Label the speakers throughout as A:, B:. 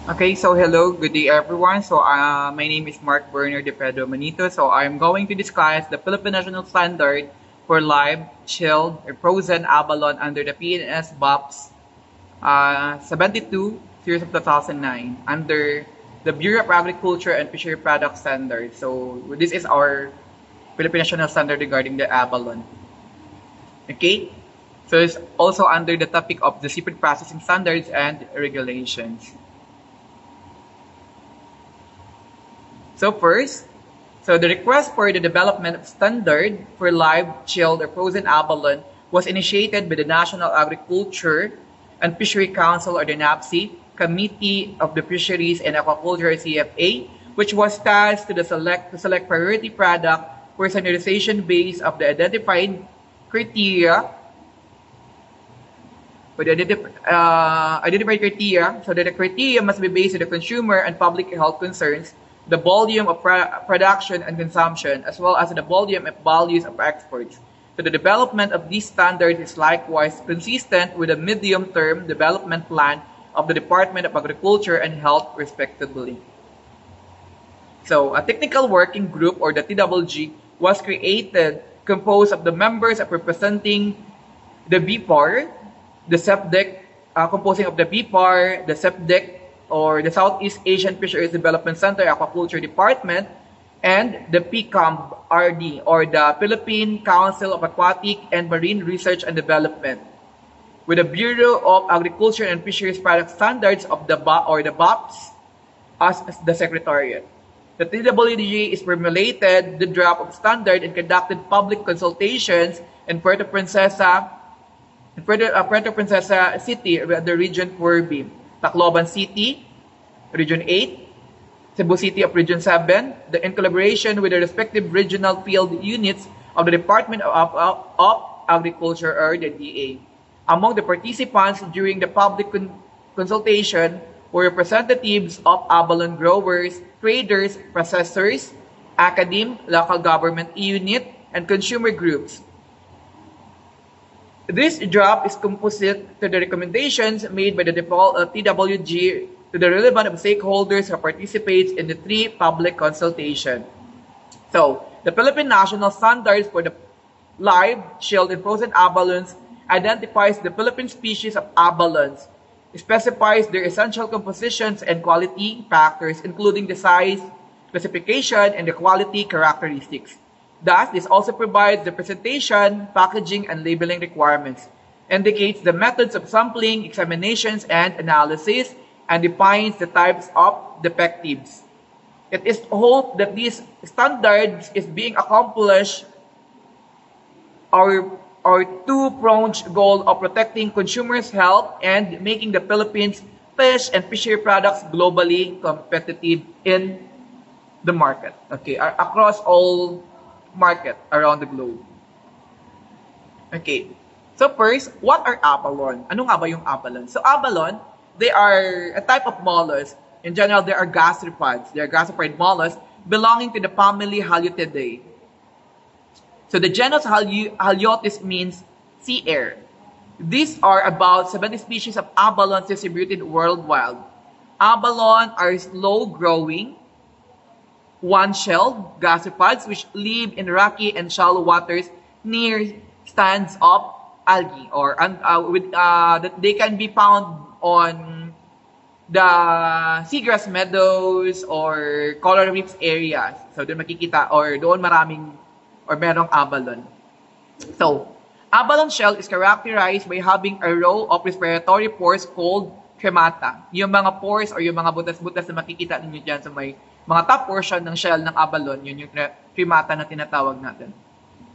A: Okay, so hello, good day everyone. My name is Mark Berner de Pedro Manito. So I'm going to discuss the Philippine National Standard for live, chilled, or frozen abalone under the PNS BOPS 72 series of 2009 under the Bureau of Agriculture and Fishery Product Standard. So this is our Philippine National Standard regarding the abalone. Okay, so it's also under the topic of the seafood processing standards and regulations. So first, the request for the development of standard for live, chilled, or frozen abalone was initiated by the National Agriculture and Fishery Council, or the NAFC, Committee of the Fisheries and Aquaculture, CFA, which was tasked to select priority product for standardization based of the identified criteria. Identified criteria, so that the criteria must be based on the consumer and public health concerns, the volume of production and consumption, as well as the volume and values of exports. So the development of these standards is likewise consistent with the medium-term development plan of the Department of Agriculture and Health, respectively. So a technical working group, or the TWG, was created, composed of the members of representing the BPAR, the SEPDEC, composing of the BPAR, the SEPDEC, or the Southeast Asian Fisheries Development Center Aquaculture Department, and the PCAMB-RD, or the Philippine Council of Aquatic and Marine Research and Development, with the Bureau of Agriculture and Fisheries Product Standards of the BOPS as the Secretariat. The TWG is formulated the draft of standard and conducted public consultations in Puerto Princesa City, the Region 4B, Tacloban City, Region 8, Cebu City of Region 7, in collaboration with the respective regional field units of the Department of Agriculture, or the DA. Among the participants during the public consultation were representatives of abalone growers, traders, processors, academe, local government unit, and consumer groups. This draft is composite to the recommendations made by the TWG to the relevant stakeholders who participates in the three public consultation. So, the Philippine National Standards for the live, chilled, and frozen abalones identifies the Philippine species of abalones, specifies their essential compositions and quality factors, including the size, classification, and the quality characteristics. Thus, this also provides the presentation, packaging, and labeling requirements, indicates the methods of sampling, examinations, and analysis, and defines the types of defectives. It is hoped that these standards is being accomplished our two-pronged goal of protecting consumers' health and making the Philippines fish and fishery products globally competitive in the market. Okay, across all market around the globe. Okay. So first, what are abalone? Ano nga ba yung abalone? So abalone, they are a type of mollusk. In general, they are gastropods. They are gastropod mollusks belonging to the family Haliotidae. So the genus Haliotis means sea air. These are about 70 species of abalone distributed worldwide. Abalone are slow-growing, one-shelled gastropods which live in rocky and shallow waters near stands of algae, or that they can be found on the seagrass meadows or coral reefs areas. So doon makikita, or doon merong abalone. So, abalone shell is characterized by having a row of respiratory pores called cremata. Yung mga pores or yung mga butas-butas na makikita ninyo dyan sa may mga top portion ng shell ng abalone, yun yung cremata na tinatawag natin.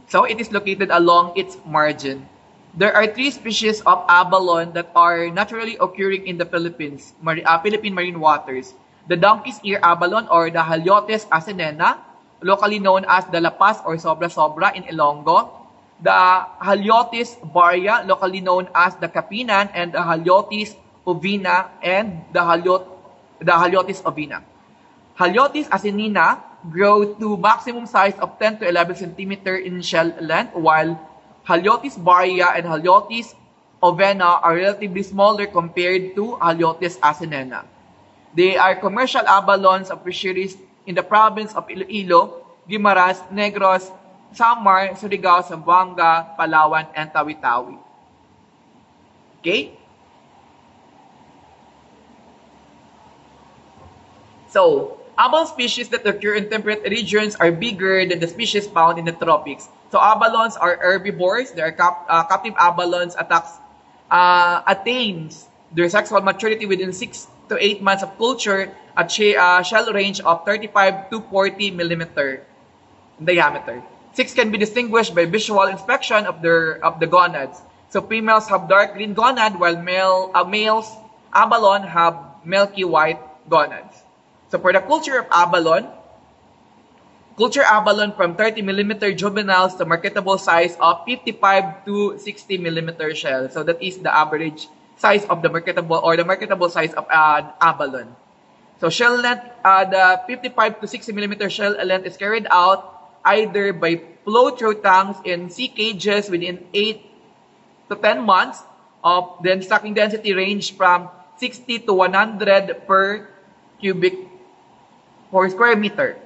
A: So, it is located along its margin. There are 3 species of abalone that are naturally occurring in the Philippine marine waters. The donkey's ear abalone, or the Haliotis asinena, locally known as the Lapas or Sobra-Sobra in Ilonggo. The Haliotis baria, locally known as the Kapinan, and the Haliotis ovina, and the Haliotis ovina. Haliotis asinina grow to maximum size of 10 to 11 cm in shell length, while Haliotis baria and Haliotis ovena are relatively smaller compared to Haliotis asinena. They are commercial abalons of fisheries in the province of Iloilo, Guimaras, Negros, Samar, Surigao, Zamboanga, Palawan, and Tawi-Tawi. Okay? So, abalone species that occur in temperate regions are bigger than the species found in the tropics. So, abalones are herbivores. They are captive abalones attains their sexual maturity within 6 to 8 months of culture at shell range of 35 to 40 millimeter in diameter. 6 can be distinguished by visual inspection of the gonads. So females have dark green gonad while males abalone have milky white gonads. So for the culture abalone from 30 millimeter juveniles to marketable size of 55 to 60 millimeter shell. So that is the average size of the marketable size of an abalone. So shell length, the 55 to 60 millimeter shell length is carried out either by flow-through tanks in sea cages within 8 to 10 months of then stocking density range from 60 to 100 per square meter.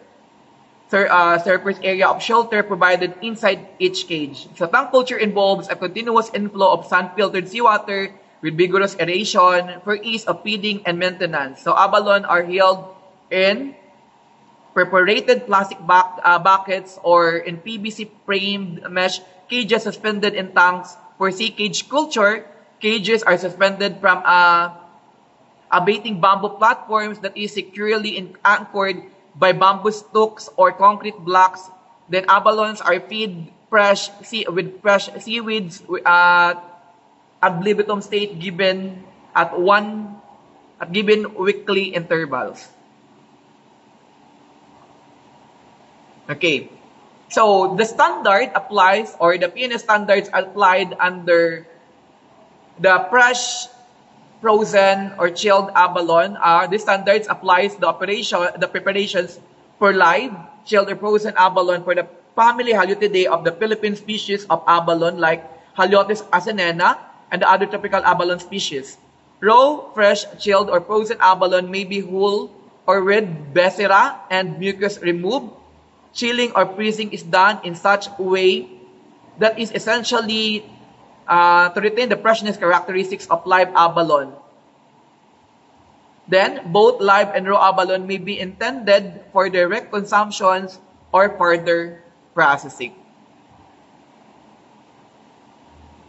A: Surface area of shelter provided inside each cage. So tank culture involves a continuous inflow of sun-filtered seawater with vigorous aeration for ease of feeding and maintenance. So abalone are held in perforated plastic buckets or in PVC framed mesh cages suspended in tanks. For sea cage culture, cages are suspended from baiting bamboo platforms that is securely anchored by bamboo stalks or concrete blocks. Then abalones are fed with fresh seaweeds ad libitum state given given weekly intervals. Okay. So the standard applies, or the PNS standards applied under the fresh, frozen, or chilled abalone. The standards applies the preparations for live, chilled, or frozen abalone for the family Haliotidae of the Philippine species of abalone like Haliotis asinena and the other tropical abalone species. Raw, fresh, chilled, or frozen abalone may be whole or with viscera and mucus removed. Chilling or freezing is done in such a way that is essentially to retain the freshness characteristics of live abalone. Then, both live and raw abalone may be intended for direct consumptions or further processing.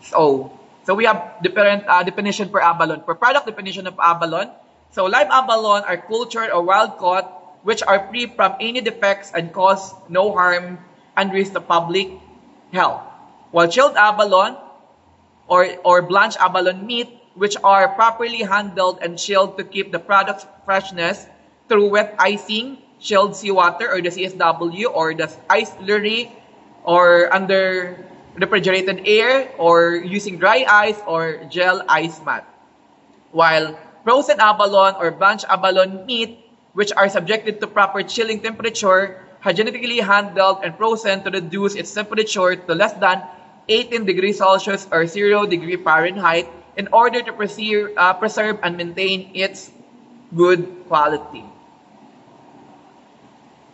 A: So we have different definition for abalone. For product definition of abalone, so live abalone are cultured or wild caught, which are free from any defects and cause no harm and risk to public health. While chilled abalone or blanched abalone meat, which are properly handled and chilled to keep the product's freshness through wet icing, chilled seawater or the CSW, or the ice slurry, or under refrigerated air, or using dry ice or gel ice mat. While frozen abalone or blanched abalone meat, which are subjected to proper chilling temperature, hygienically handled and frozen to reduce its temperature to less than 18 degrees Celsius or 0 degree Fahrenheit in order to preserve and maintain its good quality.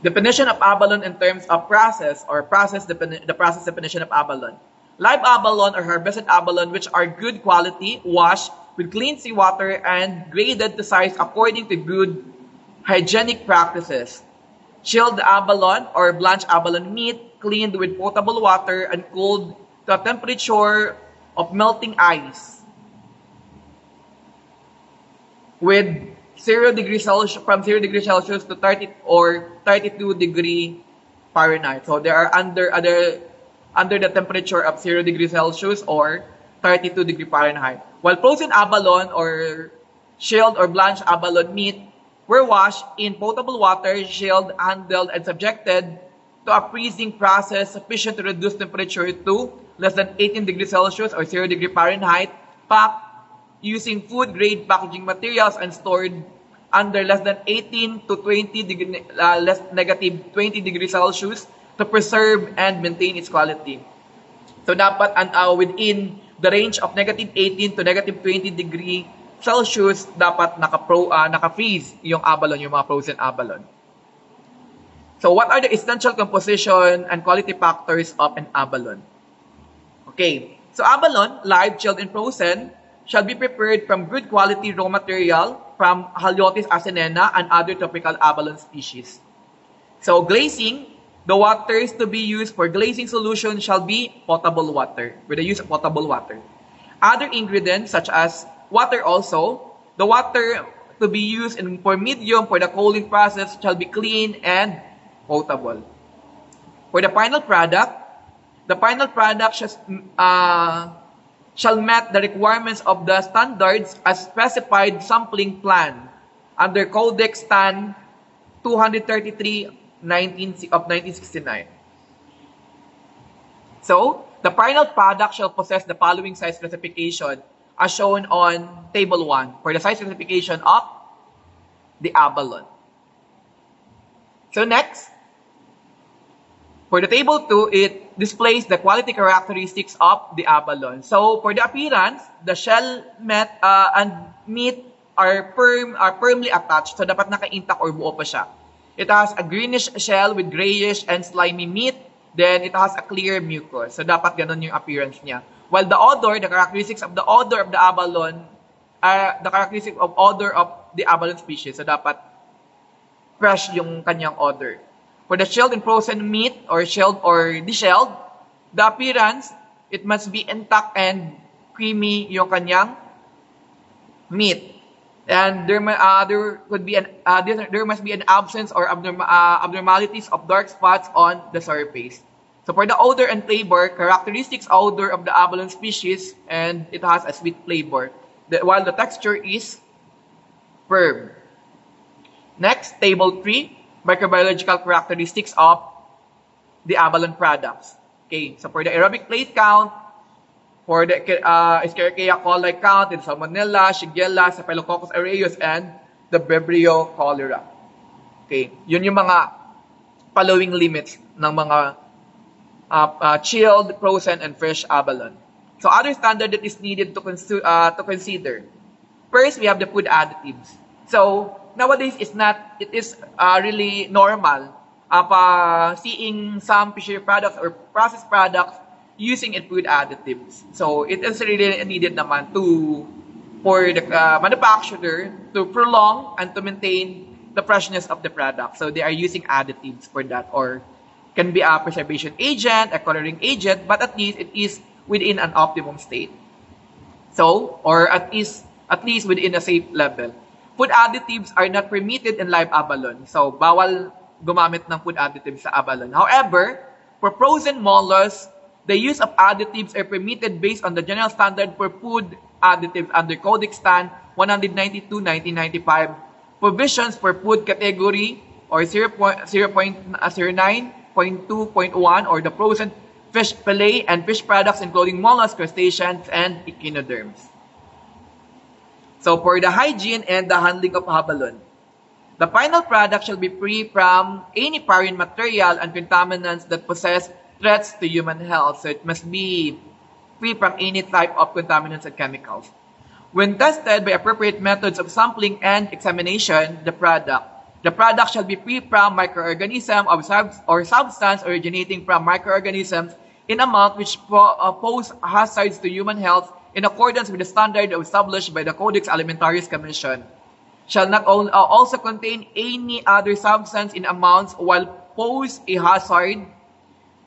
A: Definition of abalone in terms of process, or the process definition of abalone. Live abalone or harvested abalone, which are good quality, washed with clean seawater and graded to size according to good hygienic practices. Chilled abalone or blanched abalone meat, cleaned with potable water and cooled to a temperature of melting ice with 0 degrees Celsius, from 0 degrees Celsius to 30 or 32 degree Fahrenheit. So they are under the temperature of 0 degrees Celsius or 32 degree Fahrenheit. While frozen abalone or chilled or blanched abalone meat were washed in potable water, chilled, handled, and subjected to a freezing process sufficient to reduce temperature to less than 18 degrees Celsius or 0 degree Fahrenheit, packed using food-grade packaging materials and stored under less than 18 to 20 degree, negative 20 degrees Celsius to preserve and maintain its quality. So dapat within the range of negative 18 to negative 20 degree Celsius dapat naka-freeze yung abalone, yung mga frozen abalone. So what are the essential composition and quality factors of an abalone? Okay, so abalone, live, chilled, and frozen, shall be prepared from good quality raw material from Haliotis asinena and other tropical abalone species. So glazing, the waters to be used for glazing solution shall be potable water, with the use of potable water. Other ingredients such as water also, the water to be used for medium for the cooling process shall be clean and potable. For the final product shall meet the requirements of the standards as specified sampling plan under Codex Stan 233 of 1969. So, the final product shall possess the following size specification as shown on Table 1 for the size specification of the abalone. So next, for the Table 2, it displays the quality characteristics of the abalone. So for the appearance, the shell and meat are firmly attached. So dapat naka-intact or buo pa siya. It has a greenish shell with grayish and slimy meat. Then it has a clear mucus. So dapat ganun yung appearance niya. While the odor, the characteristics of the odor of the abalone are the characteristic of odor of the abalone species. So dapat fresh yung kanyang odor. For the shelled and frozen meat or shelled or deshelled, the appearance, it must be intact and creamy yung kanyang meat. And there must be an absence or abnormalities of dark spots on the surface. So for the odor and flavor, characteristics odor of the abalone species, and it has a sweet flavor, while the texture is firm. Next, Table 3, microbiological characteristics of the abalone products. Okay, so for the aerobic plate count, for the Escherichia coli count, it's Salmonella, Shigella, Staphylococcus aureus, and the Vibrio cholera. Okay, yun yung mga following limits ng mga chilled, frozen, and fresh abalone. So other standard that is needed to consider. First, we have the food additives. So nowadays, it is really normal seeing some fishery products or processed products using food additives. So it is really needed naman for the manufacturer to prolong and to maintain the freshness of the product. So they are using additives for that, or can be a preservation agent, a coloring agent, but at least it is within an optimum state. So, or at least within a safe level. Food additives are not permitted in live abalone. So, bawal gumamit ng food additives sa abalone. However, for frozen mollusks, the use of additives are permitted based on the general standard for food additives under Codex Stan 192/1995. Provisions for food category or 0.09.2.1 or the frozen fish fillet and fish products including mollusks, crustaceans, and echinoderms. So for the hygiene and the handling of abalone, the final product shall be free from any foreign material and contaminants that possess threats to human health. So it must be free from any type of contaminants and chemicals. When tested by appropriate methods of sampling and examination, the product shall be free from microorganisms or substance originating from microorganisms in amount which pose hazards to human health in accordance with the standard established by the Codex Alimentarius Commission. Shall not also contain any other substance in amounts while pose a hazard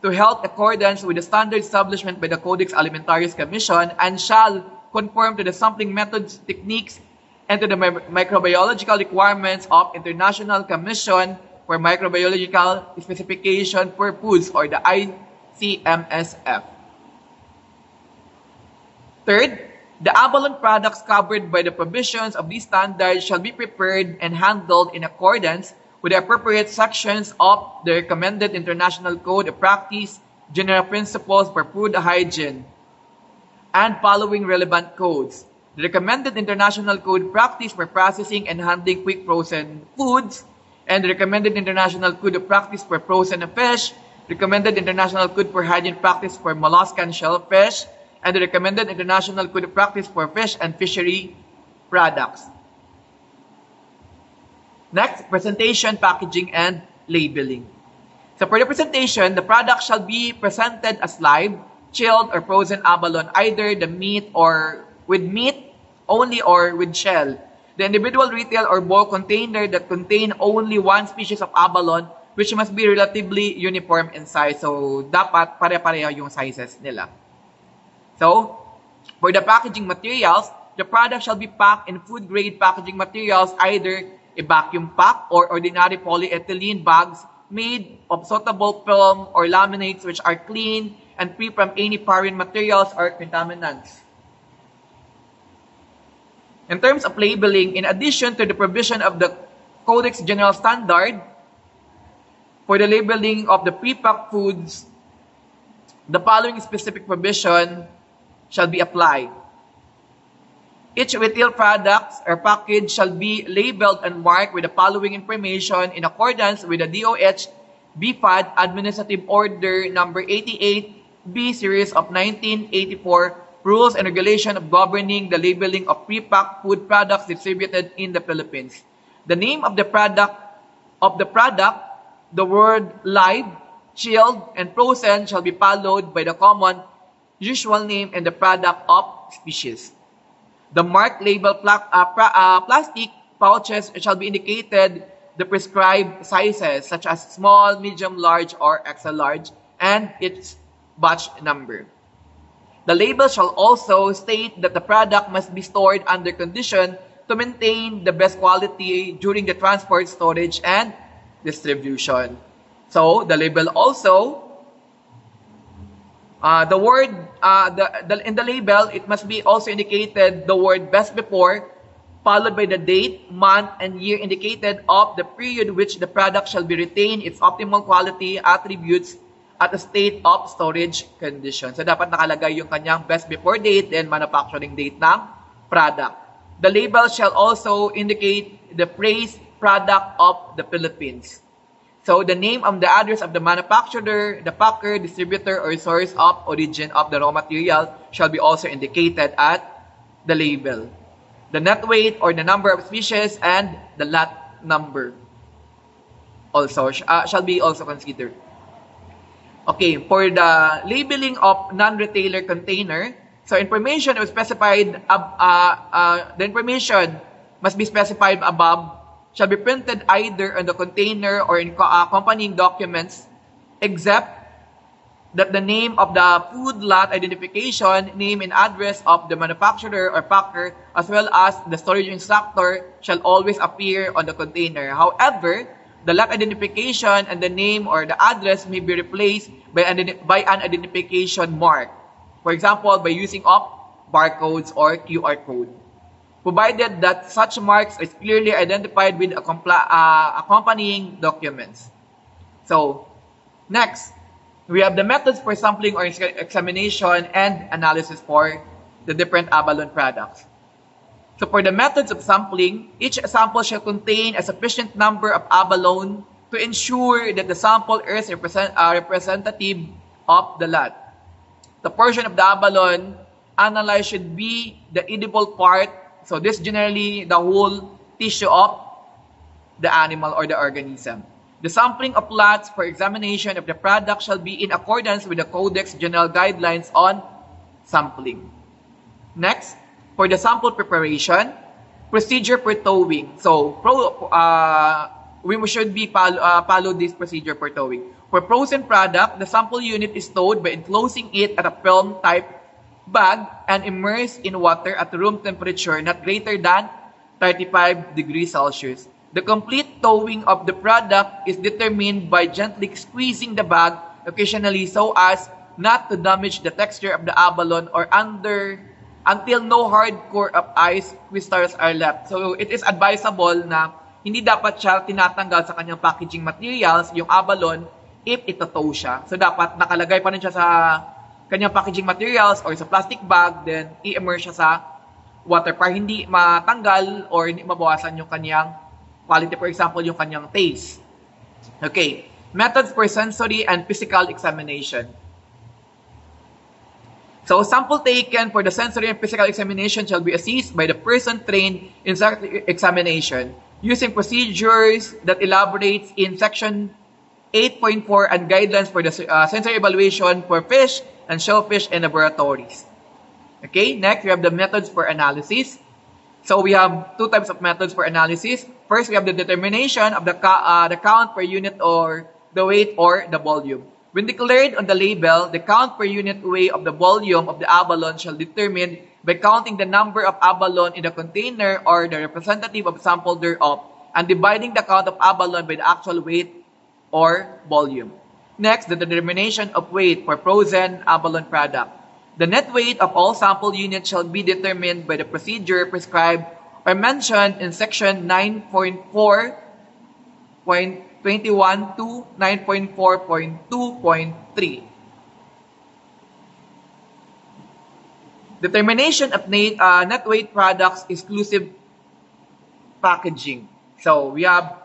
A: to health accordance with the standard establishment by the Codex Alimentarius Commission, and shall conform to the sampling methods, techniques, and to the microbiological requirements of International Commission for Microbiological Specification for Foods, or the ICMSF. Third, the abalone products covered by the provisions of these standards shall be prepared and handled in accordance with the appropriate sections of the recommended International Code of Practice, General Principles for Food Hygiene, and following relevant codes. The recommended International Code Practice for Processing and Handling Quick Frozen Foods, and the recommended International Code of Practice for Frozen Fish, recommended International Code for Hygiene Practice for Mollusk and Shellfish, and the recommended International Code of Practice for Fish and Fishery products. Next, presentation, packaging, and labeling. So for the presentation, the product shall be presented as live, chilled, or frozen abalone, either the meat or with meat only or with shell. The individual retail or bulk container that contain only one species of abalone, which must be relatively uniform in size. So dapat pare-pareho yung sizes nila. So for the packaging materials, the product shall be packed in food-grade packaging materials, either a vacuum pack or ordinary polyethylene bags made of suitable film or laminates which are clean and free from any foreign materials or contaminants. In terms of labeling, in addition to the provision of the Codex General Standard for the labeling of the pre-packed foods, the following specific provision shall be applied. Each retail product or package shall be labeled and marked with the following information in accordance with the DOH BFAD Administrative Order Number 88B Series of 1984 Rules and Regulation of Governing the Labeling of Pre-packed Food Products Distributed in the Philippines. The name of the product, the word live, chilled, and frozen shall be followed by the common usual name and the product of species. The marked label plastic pouches shall be indicated the prescribed sizes such as small, medium, large, or extra large, and its batch number. The label shall also state that the product must be stored under condition to maintain the best quality during the transport, storage, and distribution. So the label also in the label, it must be also indicated the word best before, followed by the date, month, and year indicated of the period which the product shall be retained its optimal quality attributes at a state of storage condition. So dapat nakalagay yung kanyang best before date, then manufacturing date ng product. The label shall also indicate the phrase product of the Philippines. So the name and the address of the manufacturer, the packer, distributor, or source of origin of the raw material shall be also indicated at the label. The net weight or the number of species and the lot number also shall be also considered. Okay, for the labeling of non-retailer container, so information was specified. The information must be specified above shall be printed either on the container or in accompanying documents, except that the name of the food lot identification, name and address of the manufacturer or packer, as well as the storage instructor shall always appear on the container. However, the lot identification and the name or the address may be replaced by an identification mark. For example, by using of barcodes or QR code, provided that such marks is clearly identified with accompanying documents. So, next, we have the methods for sampling or examination and analysis for the different abalone products. So, for the methods of sampling, each sample shall contain a sufficient number of abalone to ensure that the sample is representative of the lot. The portion of the abalone analyzed should be the edible part. So this generally the whole tissue of the animal or the organism. The sampling of lots for examination of the product shall be in accordance with the Codex General Guidelines on Sampling. Next, for the sample preparation, procedure for towing. So we should be follow this procedure for towing. For frozen product, the sample unit is towed by enclosing it at a film type bag and immersed in water at room temperature not greater than 35 degrees Celsius. The complete towing of the product is determined by gently squeezing the bag occasionally so as not to damage the texture of the abalone or until no hard core of ice crystals are left. So it is advisable na hindi dapat siya tinatanggal sa kanyang packaging materials, yung abalone, if ito-tow siya. So dapat nakalagay pa rin siya sa kanyang packaging materials or sa plastic bag, then i-immerse siya sa water para hindi matanggal or hindi mabawasan yung kanyang quality, for example, yung kanyang taste. Okay, methods for sensory and physical examination. So, sample taken for the sensory and physical examination shall be assessed by the person trained in such examination using procedures that elaborates in Section 8.4 and guidelines for the sensory evaluation for fish and shellfish in laboratories. Okay, next we have the methods for analysis. So, we have two types of methods for analysis. First, we have the determination of the count per unit or the weight or the volume. When declared on the label, the count per unit weight of the volume of the abalone shall be determined by counting the number of abalone in the container or the representative of sample thereof and dividing the count of abalone by the actual weight or volume. Next, the determination of weight for frozen abalone product. The net weight of all sample units shall be determined by the procedure prescribed or mentioned in Section 9.4.21 to 9.4.2.3. Determination of net weight products exclusive packaging. So we have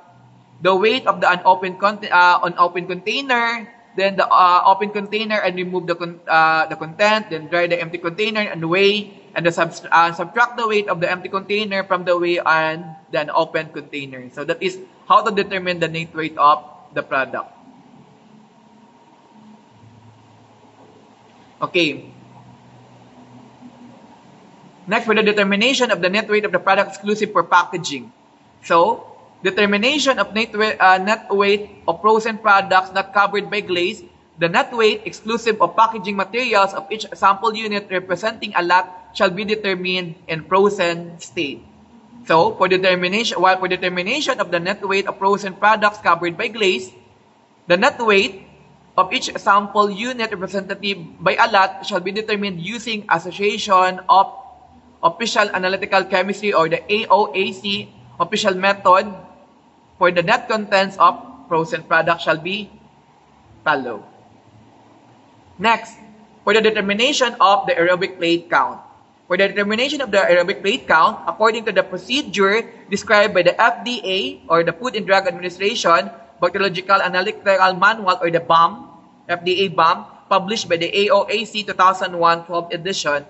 A: the weight of the unopened container, then the open container and remove the content, then dry the empty container and weigh, and subtract the weight of the empty container from the weigh and the unopened container. So that is how to determine the net weight of the product. Okay. Next, for the determination of the net weight of the product exclusive for packaging. So, determination of net weight of frozen products not covered by glaze. The net weight exclusive of packaging materials of each sample unit representing a lot shall be determined in frozen state. So, for determination of the net weight of frozen products covered by glaze, the net weight of each sample unit representative by a lot shall be determined using Association of Official Analytical Chemistry or the AOAC official method for the net contents of frozen products shall be followed. Next, for the determination of the aerobic plate count. For the determination of the aerobic plate count, according to the procedure described by the FDA or the Food and Drug Administration Bacteriological Analytical Manual or the BAM, FDA BAM, published by the AOAC 2001 12th edition,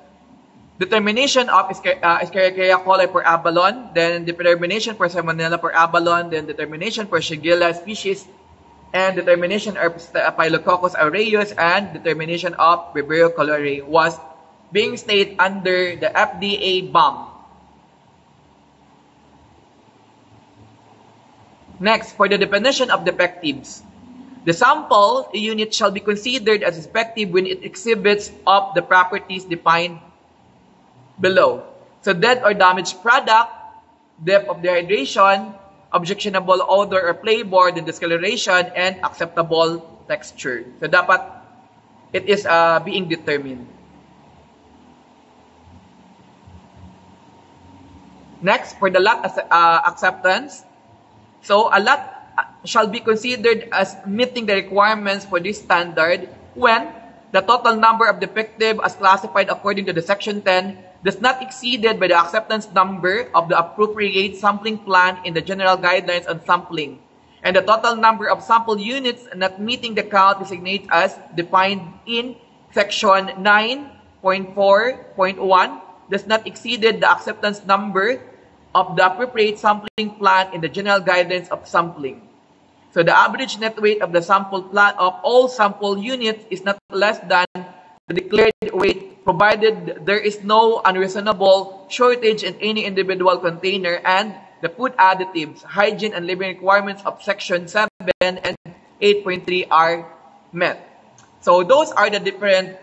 A: determination of Escherichia coli per abalone, then determination for Salmonella per abalone, then determination for Shigella species, and determination of Staphylococcus aureus, and determination of Vibrio cholerae was being stated under the FDA BAM. Next, for the definition of defectives. The sample unit shall be considered as defective when it exhibits of the properties defined below. So, dead or damaged product, depth of dehydration, objectionable odor or flavor, then discoloration, and acceptable texture. So, dapat it is being determined. Next, for the lot acceptance. So, a lot shall be considered as meeting the requirements for this standard when the total number of defective as classified according to the Section 10 does not exceeded by the acceptance number of the appropriate sampling plan in the general guidelines on sampling, and the total number of sample units not meeting the count designated as defined in Section 9.4.1 does not exceeded the acceptance number of the appropriate sampling plan in the general guidelines of sampling. So the average net weight of the sample plan of all sample units is not less than the declared weight, provided there is no unreasonable shortage in any individual container and the food additives, hygiene, and living requirements of Section 7 and 8.3 are met. So those are the different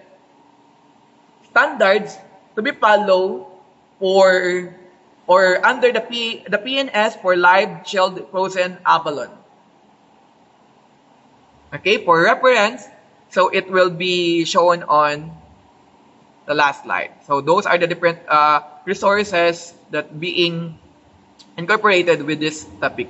A: standards to be followed for or under the PNS for live chilled frozen abalone. Okay, for reference, so it will be shown on the last slide. So those are the different resources that being incorporated with this topic.